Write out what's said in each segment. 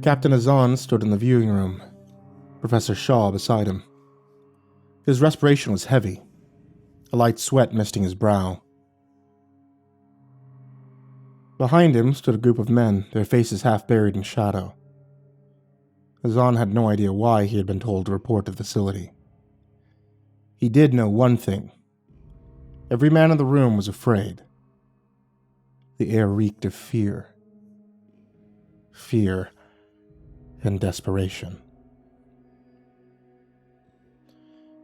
Captain Azan stood in the viewing room, Professor Shaw beside him. His respiration was heavy, a light sweat misting his brow. Behind him stood a group of men, their faces half buried in shadow. Azan had no idea why he had been told to report to the facility. He did know one thing. Every man in the room was afraid. The air reeked of fear. Fear and desperation.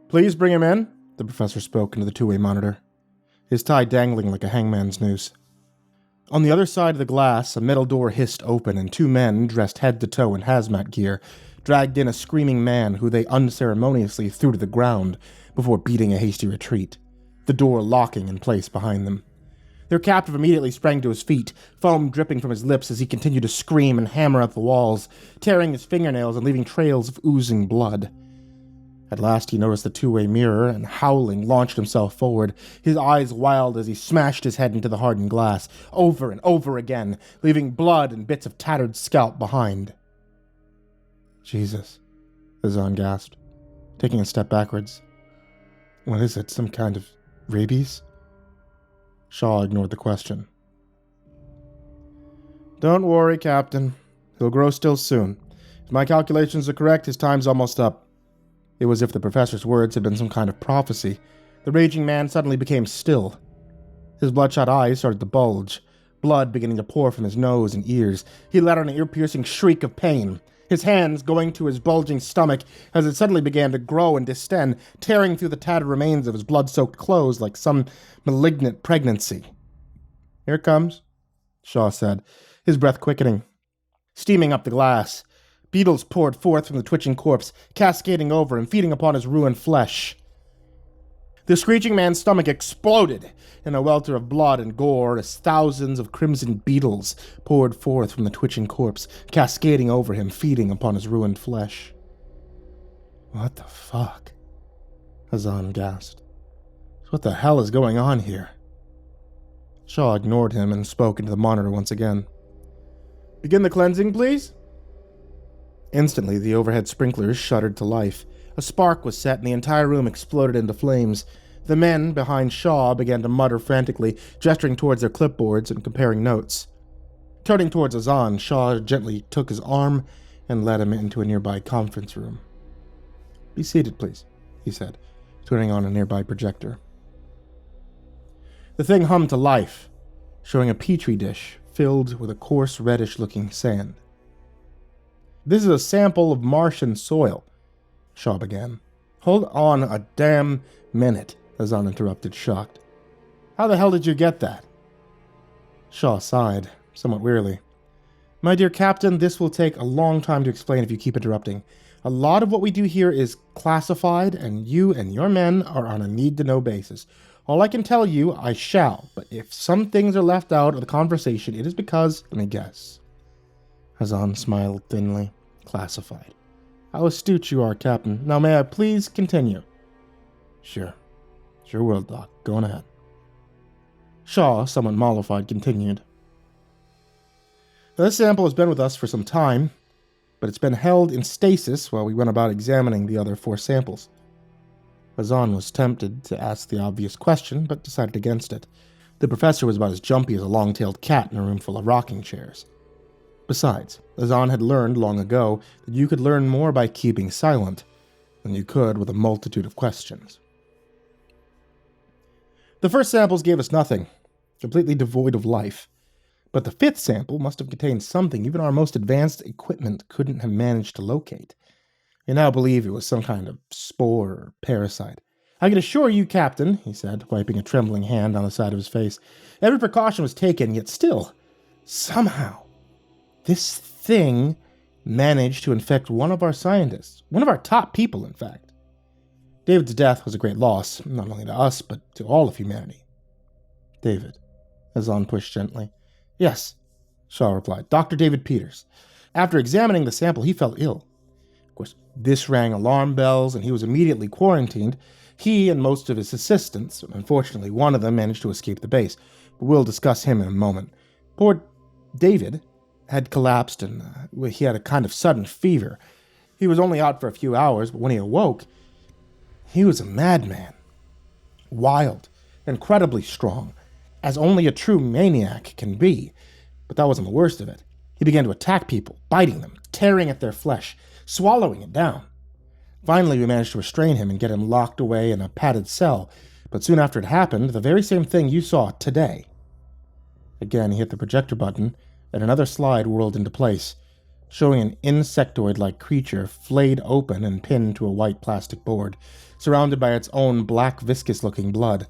"Please bring him in," the professor spoke into the two-way monitor, his tie dangling like a hangman's noose. On the other side of the glass, a metal door hissed open, and two men, dressed head to toe in hazmat gear, dragged in a screaming man who they unceremoniously threw to the ground before beating a hasty retreat, the door locking in place behind them. Their captive immediately sprang to his feet, foam dripping from his lips as he continued to scream and hammer at the walls, tearing his fingernails and leaving trails of oozing blood. At last he noticed the two-way mirror and, howling, launched himself forward, his eyes wild as he smashed his head into the hardened glass, over and over again, leaving blood and bits of tattered scalp behind. "Jesus," Azan gasped, taking a step backwards. "What is it, some kind of rabies?" Shaw ignored the question. "Don't worry, Captain. He'll grow still soon. If my calculations are correct, his time's almost up." It was as if the professor's words had been some kind of prophecy. The raging man suddenly became still. His bloodshot eyes started to bulge, blood beginning to pour from his nose and ears. He let out an ear-piercing shriek of pain, his hands going to his bulging stomach as it suddenly began to grow and distend, tearing through the tattered remains of his blood-soaked clothes like some malignant pregnancy. "Here it comes," Shaw said, his breath quickening. Steaming up the glass, beetles poured forth from the twitching corpse, cascading over and feeding upon his ruined flesh. The screeching man's stomach exploded in a welter of blood and gore as thousands of crimson beetles poured forth from the twitching corpse, cascading over him, feeding upon his ruined flesh. "What the fuck?" Azan gasped. "What the hell is going on here?" Shaw ignored him and spoke into the monitor once again. "Begin the cleansing, please?" Instantly, the overhead sprinklers shuddered to life. A spark was set and the entire room exploded into flames. The men behind Shaw began to mutter frantically, gesturing towards their clipboards and comparing notes. Turning towards Azan, Shaw gently took his arm and led him into a nearby conference room. "Be seated, please," he said, turning on a nearby projector. The thing hummed to life, showing a petri dish filled with a coarse reddish-looking sand. "This is a sample of Martian soil," Shaw began. "Hold on a damn minute," Azan interrupted, shocked. "How the hell did you get that?" Shaw sighed, somewhat wearily. "My dear Captain, this will take a long time to explain if you keep interrupting. A lot of what we do here is classified, and you and your men are on a need-to-know basis. All I can tell you, I shall, but if some things are left out of the conversation, it is because, let me guess." Azan smiled thinly. "Classified. How astute you are, Captain. Now may I please continue?" Sure will, Doc. Go on ahead." Shaw, somewhat mollified, continued. "This sample has been with us for some time, but it's been held in stasis while we went about examining the other 4 samples." Azan was tempted to ask the obvious question, but decided against it. The professor was about as jumpy as a long-tailed cat in a room full of rocking chairs. Besides, Azan had learned long ago that you could learn more by keeping silent than you could with a multitude of questions. "The first samples gave us nothing, completely devoid of life. But the 5th sample must have contained something even our most advanced equipment couldn't have managed to locate. I now believe it was some kind of spore or parasite. I can assure you, Captain," he said, wiping a trembling hand on the side of his face, "every precaution was taken, yet still, somehow, this thing managed to infect one of our scientists, one of our top people, in fact. David's death was a great loss, not only to us, but to all of humanity." "David?" Azan pushed gently. "Yes," Shaw replied. "Dr. David Peters. After examining the sample, he fell ill. Of course, this rang alarm bells, and he was immediately quarantined. He and most of his assistants, unfortunately, one of them managed to escape the base, but we'll discuss him in a moment. Poor David had collapsed and he had a kind of sudden fever. He was only out for a few hours, but when he awoke, he was a madman. Wild, incredibly strong, as only a true maniac can be. But that wasn't the worst of it. He began to attack people, biting them, tearing at their flesh, swallowing it down. Finally, we managed to restrain him and get him locked away in a padded cell, but soon after it happened, the very same thing you saw today. Again, he hit the projector button, and another slide whirled into place, showing an insectoid-like creature flayed open and pinned to a white plastic board, surrounded by its own black viscous-looking blood.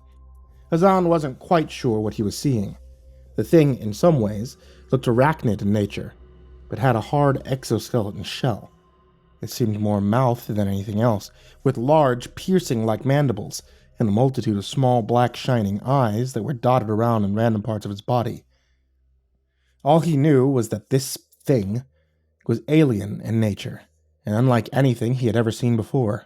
Hazan wasn't quite sure what he was seeing. The thing, in some ways, looked arachnid in nature, but had a hard exoskeleton shell. It seemed more mouth than anything else, with large, piercing-like mandibles, and a multitude of small, black, shining eyes that were dotted around in random parts of its body. All he knew was that this thing was alien in nature, and unlike anything he had ever seen before.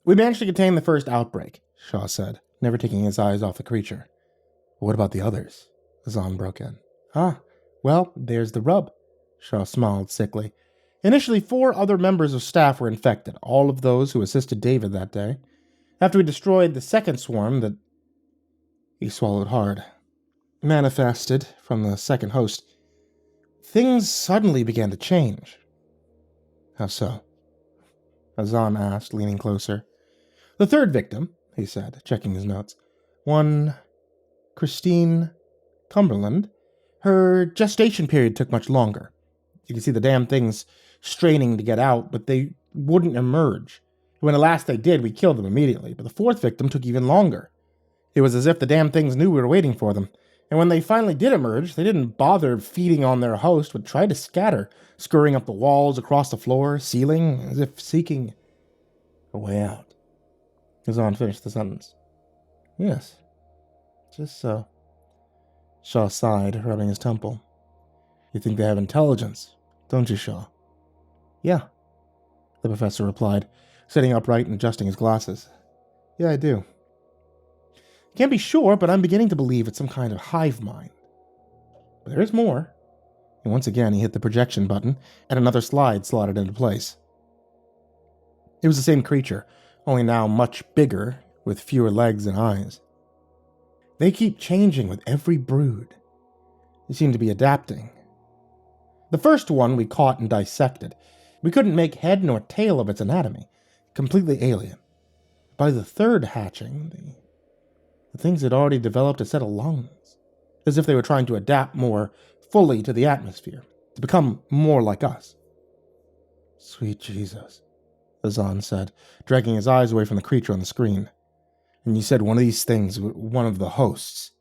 "We managed to contain the first outbreak," Shaw said, never taking his eyes off the creature. "What about the others?" Hazan broke in. Well, there's the rub." Shaw smiled sickly. "Initially, 4 other members of staff were infected, all of those who assisted David that day. After we destroyed the second swarm that..." He swallowed hard. "Manifested from the second host, things suddenly began to change." "How so?" Hazan asked, leaning closer. "The third victim," he said, checking his notes. "One Christine Cumberland. Her gestation period took much longer. You could see the damn things straining to get out, but they wouldn't emerge. When at last they did, we killed them immediately, but the 4th victim took even longer. It was as if the damn things knew we were waiting for them, and when they finally did emerge, they didn't bother feeding on their host, but tried to scatter, scurrying up the walls, across the floor, ceiling, as if seeking a way out." Hazan finished the sentence. "Yes, just so." Shaw sighed, rubbing his temple. "You think they have intelligence, don't you, Shaw?" "Yeah," the professor replied, sitting upright and adjusting his glasses. "Yeah, I do. Can't be sure, but I'm beginning to believe it's some kind of hive mind. But there is more." And once again he hit the projection button, and another slide slotted into place. It was the same creature, only now much bigger, with fewer legs and eyes. "They keep changing with every brood. They seem to be adapting. The first one we caught and dissected. We couldn't make head nor tail of its anatomy. Completely alien. By the third hatching, the things had already developed a set of lungs, as if they were trying to adapt more fully to the atmosphere, to become more like us." "Sweet Jesus," Hazan said, dragging his eyes away from the creature on the screen. "And you said one of these things, one of the hosts,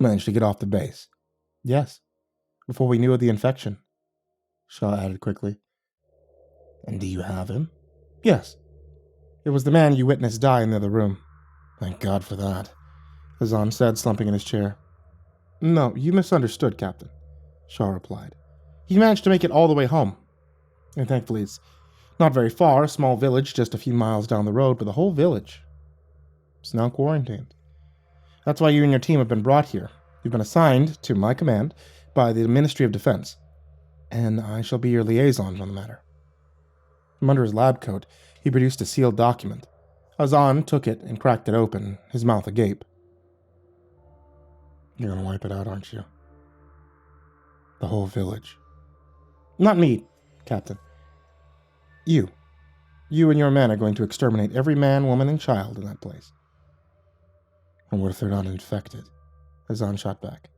managed to get off the base?" "Yes, before we knew of the infection," Shaw added quickly. "And do you have him?" "Yes. It was the man you witnessed die in the other room." "Thank God for that," Hazan said, slumping in his chair. "No, you misunderstood, Captain," Shaw replied. "He managed to make it all the way home. And thankfully it's not very far, a small village just a few miles down the road, but the whole village is now quarantined. That's why you and your team have been brought here. You've been assigned to my command by the Ministry of Defense, and I shall be your liaison on the matter." From under his lab coat, he produced a sealed document. Hazan took it and cracked it open, his mouth agape. "You're gonna wipe it out, aren't you? The whole village?" "Not me, Captain. You. You and your men are going to exterminate every man, woman, and child in that place." "And what if they're not infected?" Hazan shot back.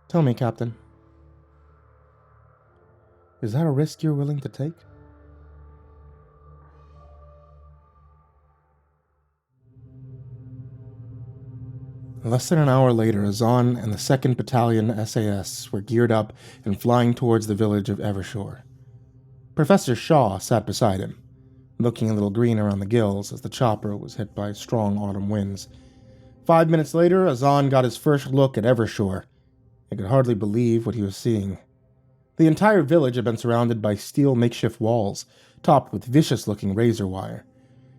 "Tell me, Captain. Is that a risk you're willing to take?" Less than an hour later, Hazan and the 2nd Battalion SAS were geared up and flying towards the village of Evershore. Professor Shaw sat beside him, looking a little green around the gills as the chopper was hit by strong autumn winds. 5 minutes later, Hazan got his first look at Evershore. He could hardly believe what he was seeing. The entire village had been surrounded by steel makeshift walls, topped with vicious-looking razor wire.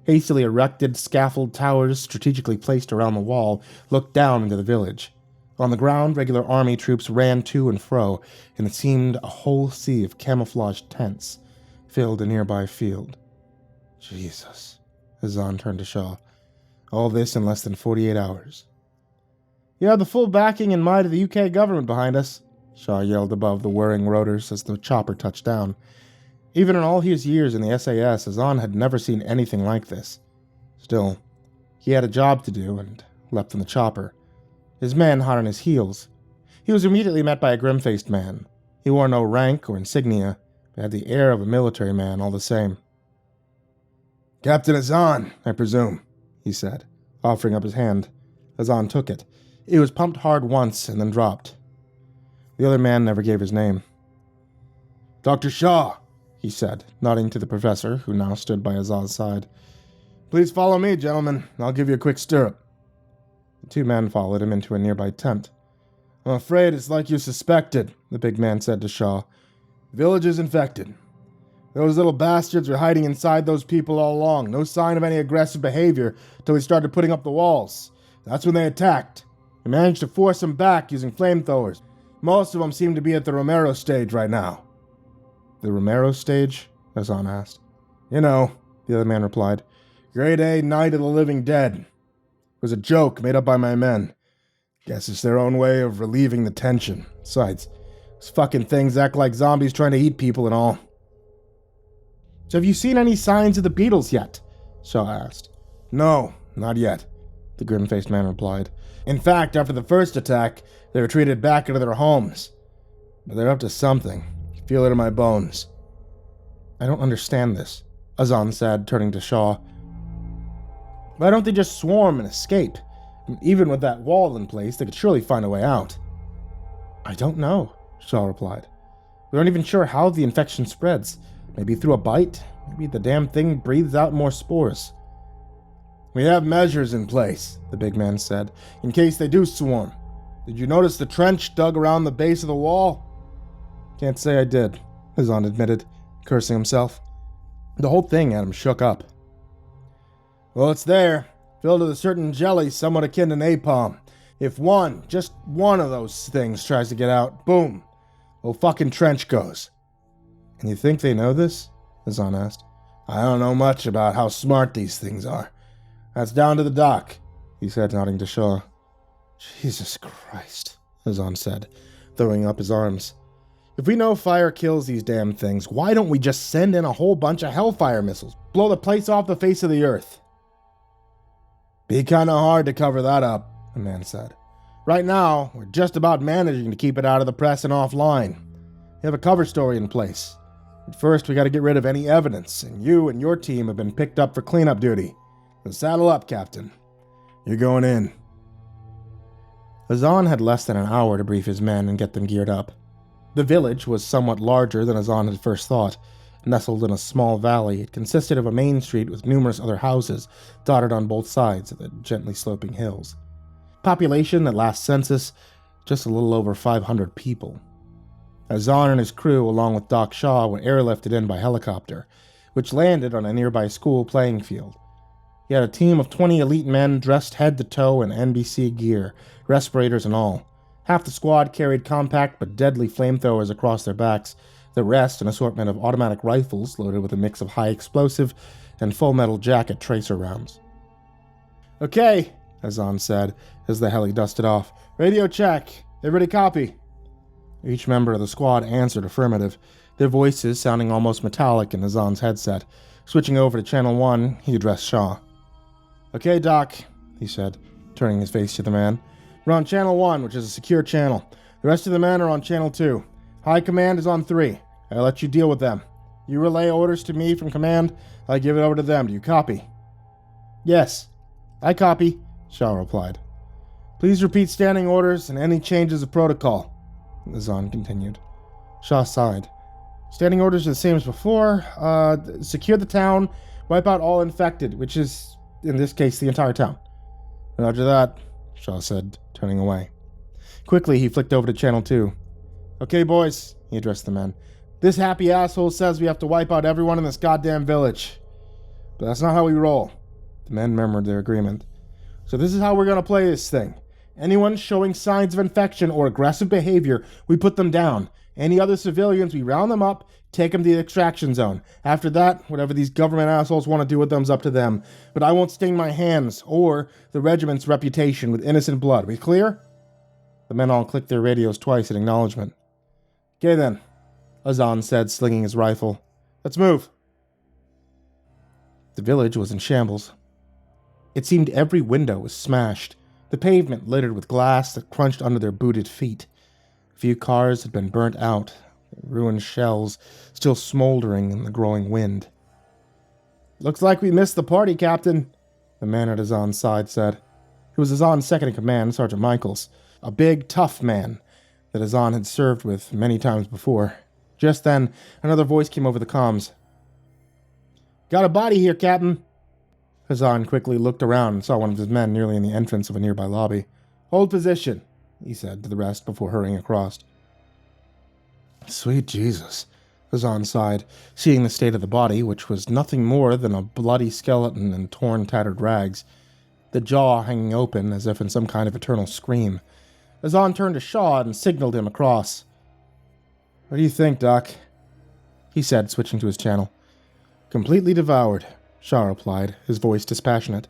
Hastily erected scaffold towers strategically placed around the wall looked down into the village. On the ground, regular army troops ran to and fro, and it seemed a whole sea of camouflaged tents filled a nearby field. Jesus, Hazan turned to Shaw. All this in less than 48 hours. You have the full backing and might of the UK government behind us, Shaw yelled above the whirring rotors as the chopper touched down. Even in all his years in the SAS, Hazan had never seen anything like this. Still, he had a job to do and leapt from the chopper, his men hot on his heels. He was immediately met by a grim-faced man. He wore no rank or insignia, but had the air of a military man all the same. Captain Hazan, I presume, he said, offering up his hand. Hazan took it. It was pumped hard once and then dropped. The other man never gave his name. Dr. Shaw, he said, nodding to the professor, who now stood by Hazan's side. Please follow me, gentlemen. I'll give you a quick stirrup. The two men followed him into a nearby tent. I'm afraid it's like you suspected, the big man said to Shaw. The village is infected. Those little bastards were hiding inside those people all along. No sign of any aggressive behavior till we started putting up the walls. That's when they attacked. We managed to force them back using flamethrowers. Most of them seem to be at the Romero stage right now. The Romero stage? Hazan asked. You know, the other man replied. Grade A Night of the Living Dead. It was a joke made up by my men. Guess it's their own way of relieving the tension. Besides, those fucking things act like zombies trying to eat people and all. So have you seen any signs of the beetles yet? Shaw asked. No, not yet, the grim-faced man replied. In fact, after the first attack, they retreated back into their homes. But they're up to something. I feel it in my bones. I don't understand this, Hazan said, turning to Shaw. Why don't they just swarm and escape? Even with that wall in place, they could surely find a way out. I don't know, Shaw replied. We aren't even sure how the infection spreads. Maybe through a bite? Maybe the damn thing breathes out more spores. We have measures in place, the big man said, in case they do swarm. Did you notice the trench dug around the base of the wall? Can't say I did, Hazan admitted, cursing himself. The whole thing had him shook up. Well, it's there, filled with a certain jelly somewhat akin to napalm. If just one of those things tries to get out, boom, whole fucking trench goes. And you think they know this? Hazan asked. I don't know much about how smart these things are. That's down to the doc, he said, nodding to Shaw. Jesus Christ, Hazan said, throwing up his arms. If we know fire kills these damn things, why don't we just send in a whole bunch of hellfire missiles? Blow the place off the face of the earth. Be kinda hard to cover that up, the man said. Right now, we're just about managing to keep it out of the press and offline. We have a cover story in place. But first, we gotta get rid of any evidence, and you and your team have been picked up for cleanup duty. So saddle up, Captain. You're going in. Hazan had less than an hour to brief his men and get them geared up. The village was somewhat larger than Hazan had first thought. Nestled in a small valley, it consisted of a main street with numerous other houses dotted on both sides of the gently sloping hills. Population at last census, just a little over 500 people. Hazan and his crew, along with Doc Shaw, were airlifted in by helicopter, which landed on a nearby school playing field. He had a team of 20 elite men dressed head to toe in NBC gear, respirators and all. Half the squad carried compact but deadly flamethrowers across their backs, the rest an assortment of automatic rifles loaded with a mix of high explosive and full metal jacket tracer rounds. Okay, Hazan said, as the heli dusted off. Radio check. Everybody copy. Each member of the squad answered affirmative, their voices sounding almost metallic in Hazan's headset. Switching over to Channel 1, he addressed Shaw. Okay, Doc, he said, turning his face to the man. We're on Channel 1, which is a secure channel. The rest of the men are on Channel 2. High Command is on 3. I'll let you deal with them. You relay orders to me from Command. I give it over to them. Do you copy? Yes, I copy, Shaw replied. Please repeat standing orders and any changes of protocol, Hazan continued. Shaw sighed. Standing orders are the same as before. Secure the town, wipe out all infected, which is, in this case, the entire town. Roger that, Shaw said, turning away. Quickly, he flicked over to Channel 2. Okay, boys, he addressed the men. This happy asshole says we have to wipe out everyone in this goddamn village. But that's not how we roll. The men murmured their agreement. So this is how we're gonna play this thing. Anyone showing signs of infection or aggressive behavior, we put them down. Any other civilians, we round them up, take them to the extraction zone. After that, whatever these government assholes want to do with them's up to them. But I won't stain my hands or the regiment's reputation with innocent blood. We clear?" The men all clicked their radios twice in acknowledgement. "Okay then," Azan said, slinging his rifle. "Let's move." The village was in shambles. It seemed every window was smashed, the pavement littered with glass that crunched under their booted feet. A few cars had been burnt out, ruined shells still smoldering in the growing wind. "Looks like we missed the party, Captain," the man at Azan's side said. It was Azan's second-in-command, Sergeant Michaels, a big, tough man that Azan had served with many times before. Just then, another voice came over the comms. "Got a body here, Captain." Azan quickly looked around and saw one of his men nearly in the entrance of a nearby lobby. "Hold position," he said to the rest before hurrying across. "Sweet Jesus," Azan sighed, seeing the state of the body, which was nothing more than a bloody skeleton in torn, tattered rags, the jaw hanging open as if in some kind of eternal scream. Azan turned to Shaw and signaled him across. "What do you think, Doc?" he said, switching to his channel. "Completely devoured," Shaw replied, his voice dispassionate.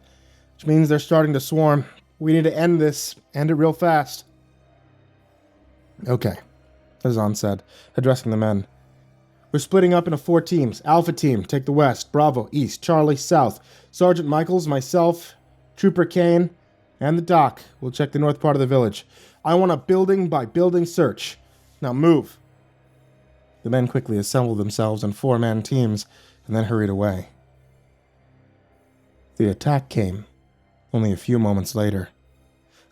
"Which means they're starting to swarm. We need to end this. End it real fast." "Okay," Azan said, addressing the men. "We're splitting up into 4 teams. Alpha team, take the west. Bravo, east. Charlie, south. Sergeant Michaels, myself, Trooper Kane, and the doc will check the north part of the village. I want a building-by-building search. Now move." The men quickly assembled themselves in 4-man teams and then hurried away. The attack came only a few moments later.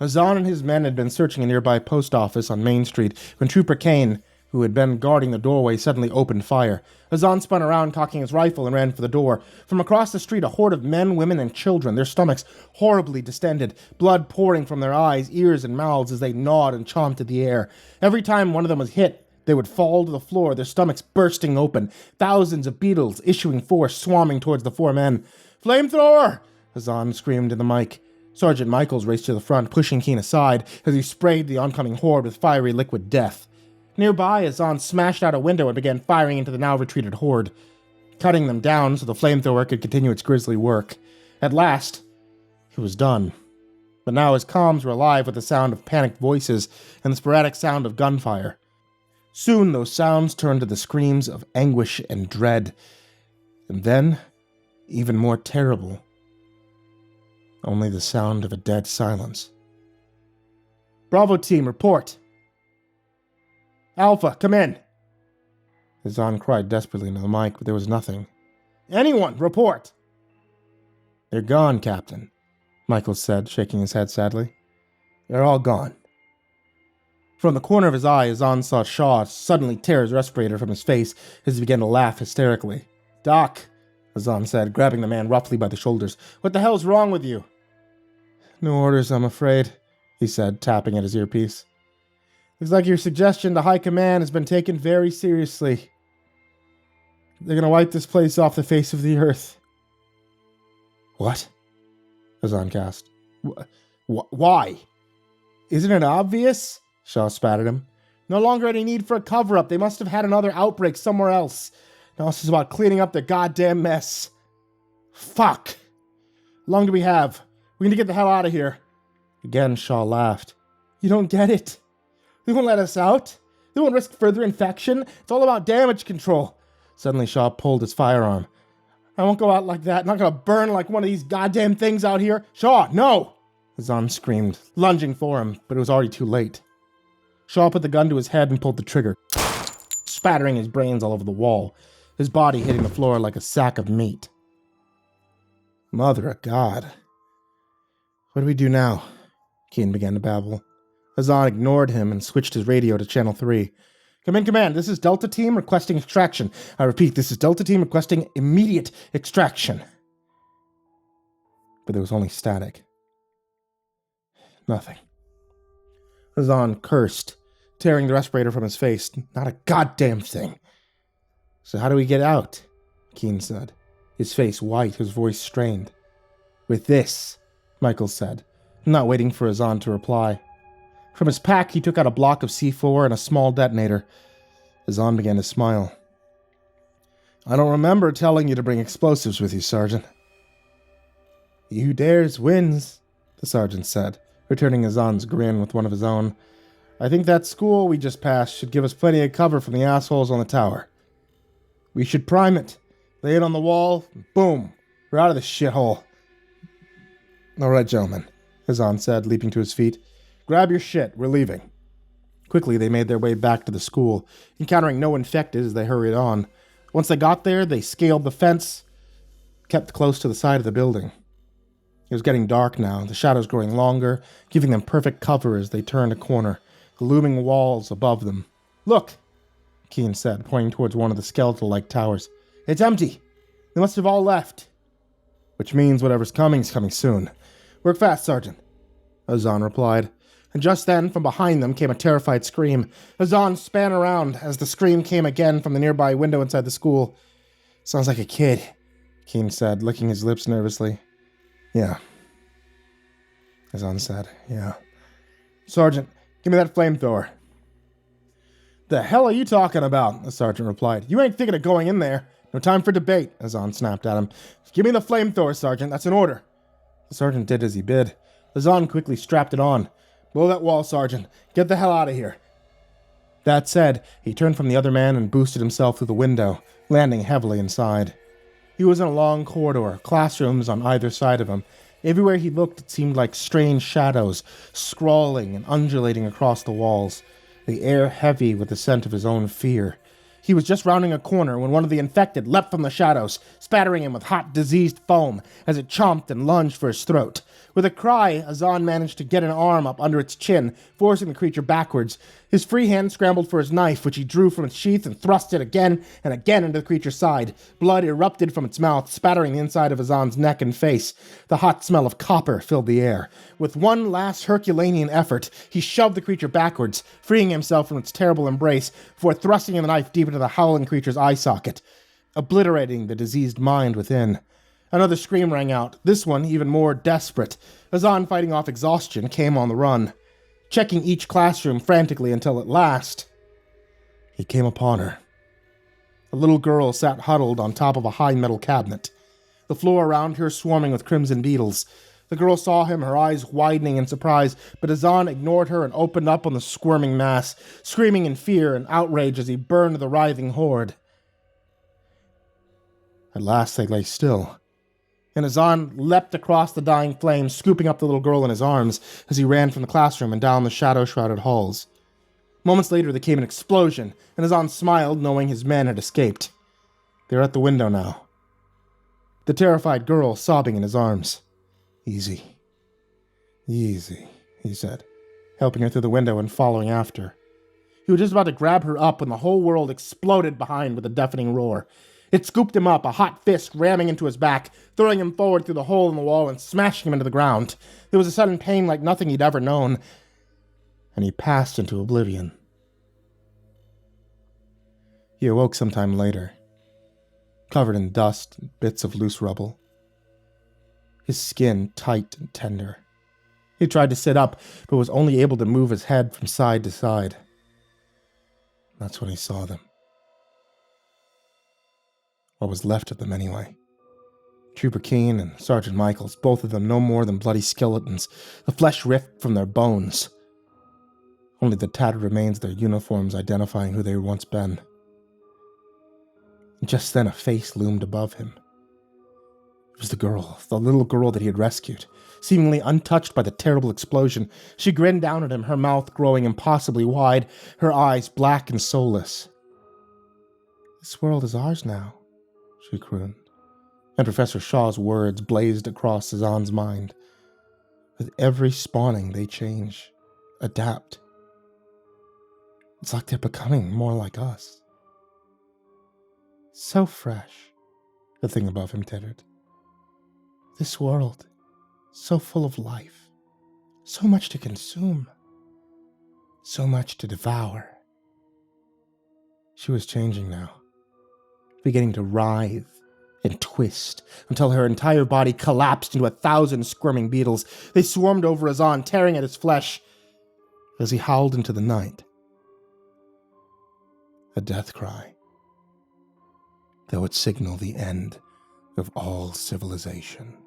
Azan and his men had been searching a nearby post office on Main Street when Trooper Kane, who had been guarding the doorway, suddenly opened fire. Azan spun around, cocking his rifle, and ran for the door. From across the street, a horde of men, women, and children, their stomachs horribly distended, blood pouring from their eyes, ears, and mouths as they gnawed and chomped at the air. Every time one of them was hit, they would fall to the floor, their stomachs bursting open, thousands of beetles issuing forth, swarming towards the 4 men. "Flamethrower!" Azan screamed in the mic. Sergeant Michaels raced to the front, pushing Keen aside as he sprayed the oncoming horde with fiery liquid death. Nearby, Azan smashed out a window and began firing into the now-retreated horde, cutting them down so the flamethrower could continue its grisly work. At last, it was done. But now his comms were alive with the sound of panicked voices and the sporadic sound of gunfire. Soon those sounds turned to the screams of anguish and dread. And then, even more terrible, only the sound of a dead silence. "Bravo team, report." "Alpha, come in." Azan cried desperately into the mic, but there was nothing. "Anyone, report." "They're gone, Captain," Michaels said, shaking his head sadly. "They're all gone." From the corner of his eye, Azan saw Shaw suddenly tear his respirator from his face as he began to laugh hysterically. "Doc," Azan said, grabbing the man roughly by the shoulders, "what the hell's wrong with you?" "No orders, I'm afraid," he said, tapping at his earpiece. "Looks like your suggestion to High Command has been taken very seriously. They're going to wipe this place off the face of the earth." "What?" Azan gasped. Why? Isn't it obvious?" Shaw spat at him. "No longer any need for a cover-up. They must have had another outbreak somewhere else. Now this is about cleaning up their goddamn mess. Fuck! How long do we have? We need to get the hell out of here." Again, Shaw laughed. "You don't get it. They won't let us out. They won't risk further infection. It's all about damage control." Suddenly, Shaw pulled his firearm. "I won't go out like that. I'm not going to burn like one of these goddamn things out here. Shaw, no!" Azan screamed, lunging for him, but it was already too late. Shaw put the gun to his head and pulled the trigger, spattering his brains all over the wall, his body hitting the floor like a sack of meat. "Mother of God. What do we do now?" Keen began to babble. Azan ignored him and switched his radio to Channel 3. "Come in, Command. This is Delta Team requesting extraction. I repeat, this is Delta Team requesting immediate extraction." But there was only static. Nothing. Azan cursed, tearing the respirator from his face. "Not a goddamn thing." "So how do we get out?" Keen said, his face white, his voice strained. "With this," Michaels said, not waiting for Azan to reply. From his pack, he took out a block of C4 and a small detonator. Azan began to smile. I don't remember telling you to bring explosives with you, Sergeant. He who dares wins, the sergeant said, returning Azan's grin with one of his own. I think that school we just passed should give us plenty of cover from the assholes on the tower. We should prime it, lay it on the wall, boom, we're out of this shithole. All right, gentlemen, Azan said, leaping to his feet. Grab your shit, we're leaving. Quickly, they made their way back to the school, encountering no infected as they hurried on. Once they got there, they scaled the fence, kept close to the side of the building. It was getting dark now, the shadows growing longer, giving them perfect cover as they turned a corner, the looming walls above them. Look, Keen said, pointing towards one of the skeletal-like towers. It's empty. They must have all left. Which means whatever's coming is coming soon. Work fast, Sergeant, Azan replied. And just then, from behind them came a terrified scream. Azan span around as the scream came again from the nearby window inside the school. Sounds like a kid, Keen said, licking his lips nervously. Yeah, Azan said, yeah. Sergeant, give me that flamethrower. The hell are you talking about? The sergeant replied. You ain't thinking of going in there. No time for debate, Azan snapped at him. Give me the flamethrower, Sergeant. That's an order. The sergeant did as he bid. Azan quickly strapped it on. Blow that wall, Sergeant. Get the hell out of here. That said, he turned from the other man and boosted himself through the window, landing heavily inside. He was in a long corridor, classrooms on either side of him. Everywhere he looked, it seemed like strange shadows, scrawling and undulating across the walls, the air heavy with the scent of his own fear. He was just rounding a corner when one of the infected leapt from the shadows, spattering him with hot, diseased foam as it chomped and lunged for his throat. With a cry, Azan managed to get an arm up under its chin, forcing the creature backwards. His free hand scrambled for his knife, which he drew from its sheath and thrust it again and again into the creature's side. Blood erupted from its mouth, spattering the inside of Azan's neck and face. The hot smell of copper filled the air. With one last Herculean effort, he shoved the creature backwards, freeing himself from its terrible embrace, before thrusting the knife deep into the howling creature's eye socket, obliterating the diseased mind within. Another scream rang out, this one even more desperate. Azan, fighting off exhaustion, came on the run, checking each classroom frantically until at last he came upon her. A little girl sat huddled on top of a high metal cabinet, the floor around her swarming with crimson beetles. The girl saw him, her eyes widening in surprise, but Azan ignored her and opened up on the squirming mass, screaming in fear and outrage as he burned the writhing horde. At last they lay still, and Azan leapt across the dying flames, scooping up the little girl in his arms as he ran from the classroom and down the shadow-shrouded halls. Moments later there came an explosion, and Azan smiled, knowing his men had escaped. They were at the window now, the terrified girl sobbing in his arms. Easy, easy, he said, helping her through the window and following after. He was just about to grab her up when the whole world exploded behind with a deafening roar. It scooped him up, a hot fist ramming into his back, throwing him forward through the hole in the wall and smashing him into the ground. There was a sudden pain like nothing he'd ever known, and he passed into oblivion. He awoke sometime later, covered in dust and bits of loose rubble. His skin tight and tender. He tried to sit up, but was only able to move his head from side to side. That's when he saw them. What was left of them, anyway. Trooper Keene and Sergeant Michaels, both of them no more than bloody skeletons, the flesh ripped from their bones. Only the tattered remains of their uniforms identifying who they had once been. And just then a face loomed above him. It was the little girl that he had rescued, seemingly untouched by the terrible explosion. She grinned down at him, her mouth growing impossibly wide, her eyes black and soulless. This world is ours now, she crooned, and Professor Shaw's words blazed across Azan's mind. With every spawning, they change, adapt. It's like they're becoming more like us. So fresh, the thing above him tittered. This world, so full of life, so much to consume, so much to devour. She was changing now, beginning to writhe and twist until her entire body collapsed into 1,000 squirming beetles. They swarmed over Azan, tearing at his flesh as he howled into the night. A death cry, though it signaled the end of all civilization.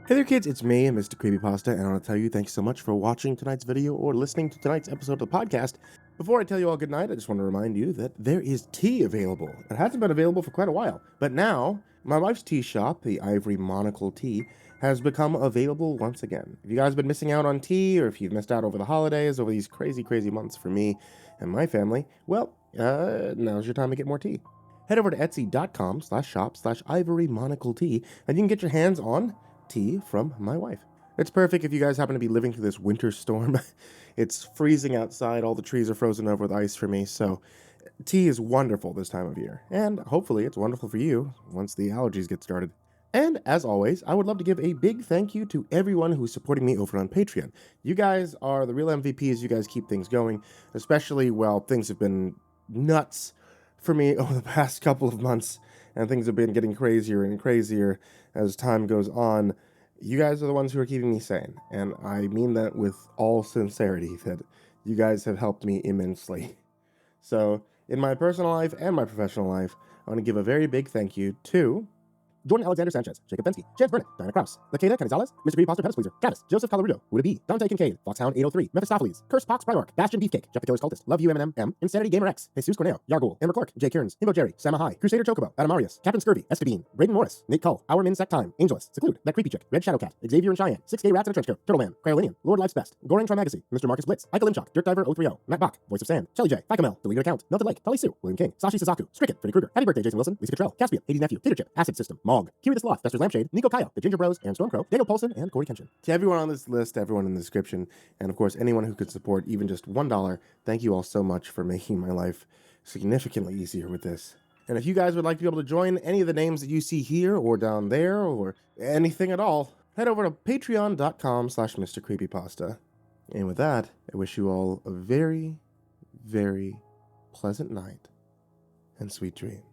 Hey there kids, it's me, MrCreepyPasta, and I want to tell you thanks so much for watching tonight's video or listening to tonight's episode of the podcast. Before I tell you all good night, I just want to remind you that there is tea available. It hasn't been available for quite a while, but now my wife's tea shop, the Ivory Monocle Tea, has become available once again. If you guys have been missing out on tea, or if you've missed out over the holidays, over these crazy months for me and my family, well, now's your time to get more tea. Head over to etsy.com/shop/Ivory Monocle Tea, and you can get your hands on tea from my wife. It's perfect if you guys happen to be living through this winter storm. It's freezing outside, all the trees are frozen over with ice for me, so tea is wonderful this time of year. And hopefully it's wonderful for you once the allergies get started. And as always, I would love to give a big thank you to everyone who's supporting me over on Patreon. You guys are the real MVPs. You guys keep things going, especially while things have been nuts for me over the past couple of months, and things have been getting crazier and crazier as time goes on. You guys are the ones who are keeping me sane, and I mean that with all sincerity, that you guys have helped me immensely. So, in my personal life and my professional life, I want to give a very big thank you to Jordan Alexander Sanchez, Jakob Fenske, Burnett, Kraus, LaQueda, Canizales, MrCreepyPasta, PebisPleaser, Canis, Joseph Calarrudo, BuddhaBee, Dante, Kinkade, Foxhound 803, Mephistopheles, CursepoxPrimarch, Bastion, Beefcake, Jeff the Killer's Cultist, Love You M, INSANITYGamerX, Jesus Cornejo, Yarghoul, MrCreepyPasta, Kearns, himbojerry, SamaHigh, Crusader Jakob, Adamarius, Captain Scurvy, Escadine, Braden Morris, Nate Cull, Our Minsect Time, Angelus, Seclude, That Creepy Chick, Red Shadowcat, Xavier and Cheyenne, 6 Gay Rats in a Trench Coat, Turtleman, Cryolinian, Lord Life's Best, Goring Trimagazine, Mr. Marcus Blitz, Michael Limchock, Dirt Diver 030, Matt Bach, Voice of Sand, Shelly J, Ficamel, Deleted Account, Melted Lake, Tully Sue, William King, Sashi Suzaku, Stricken, Freddy Krueger, Happy Birthday Jason Wilson, Lisa Cottrell, Caspian, Hades Nephew, Tater Chip, Acid System, Mog, Kiri the Sloth, Fester's Lampshade, Nico Kaya, The Ginger Bros, and Stormcrow, Daniel Polson, and Corey Kenshin. To everyone on this list, everyone in the description, and of course anyone who could support even just $1, thank you all so much for making my life significantly easier with this. And if you guys would like to be able to join any of the names that you see here or down there or anything at all, head over to patreon.com/MrCreepyPasta. And with that, I wish you all a very, very pleasant night and sweet dreams.